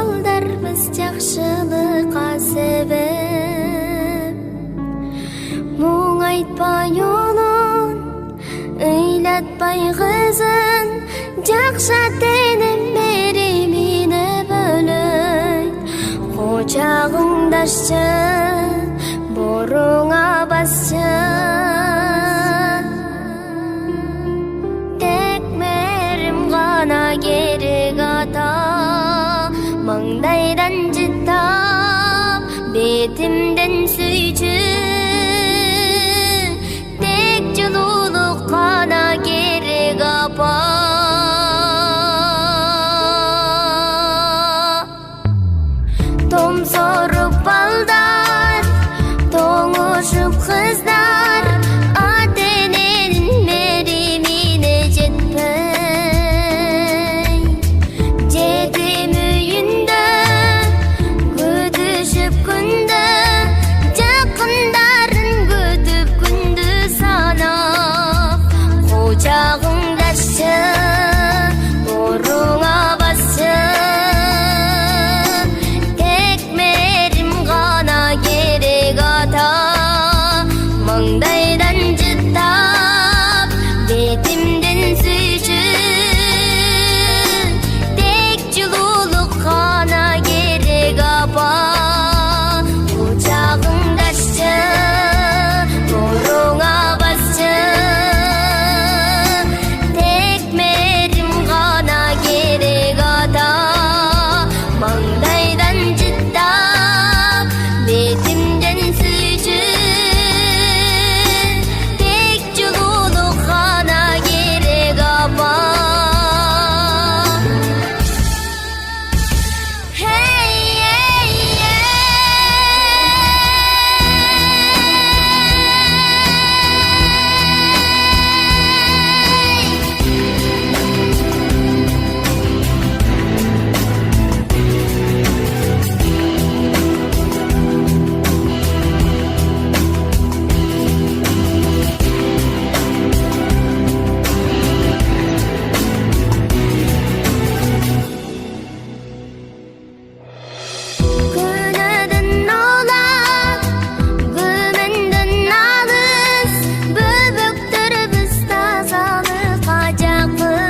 балдарбыз жакшылыкка себеп. Мұң айтпай онун, ыйлатпай кызын, жакшы тенем меримине бөлөйт. Кочагыңдашчы, боруңа басчы, тек мерим гана керек ата. Маңдайдан жыттап, бетимден сүйчү, тек жылуулук гана керек апа. Томсоруп балдар, тоңушуп кыздар, ата-эненин меримине жетпей. Жетим үйүндө күтүшүп күндө, жакындарын күтүп күндү санап. Кочагыңдашчы, боруңа басчы, тек мерим гана керек ата. Маңдайдан жыттап, бетимден сүйчү, тек жылуулук гана керек апа. Кочагыңдашчы, боруңа басчы, тек мерим гана керек ата. Маңдайдан жыттап, бетимден сүйчү, тек жылуулук гана керек апа. Күнөдөн улак, күмөндөн алыс, бөбөктөрүбүз тазалыкка жакын.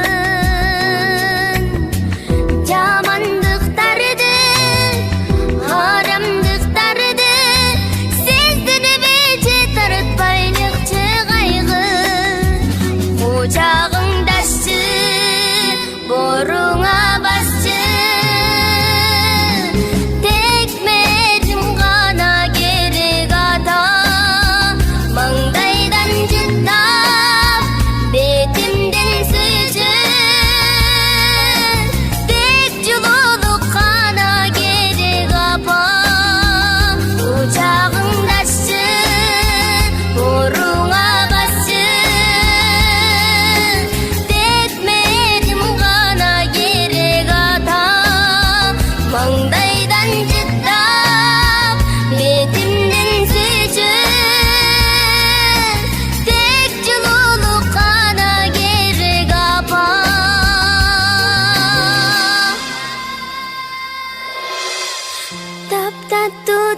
Жамандыктарды, харамдыктарды сездирбейчи, тартпайлыкчы кайгы. Кочагыңдашчы, боруңа басчы, тек мерим гана керек ата. Маңдайдан жыттап, бетимден сүйчү, тек жылуулук гана керек апа. Кочагыңдашчы, боруңа басчы, тек мерим гана керек ата. Маңдайдан жыттап, бетимден сүйчү, тек жылуулук гана керек апа. Таптаттуу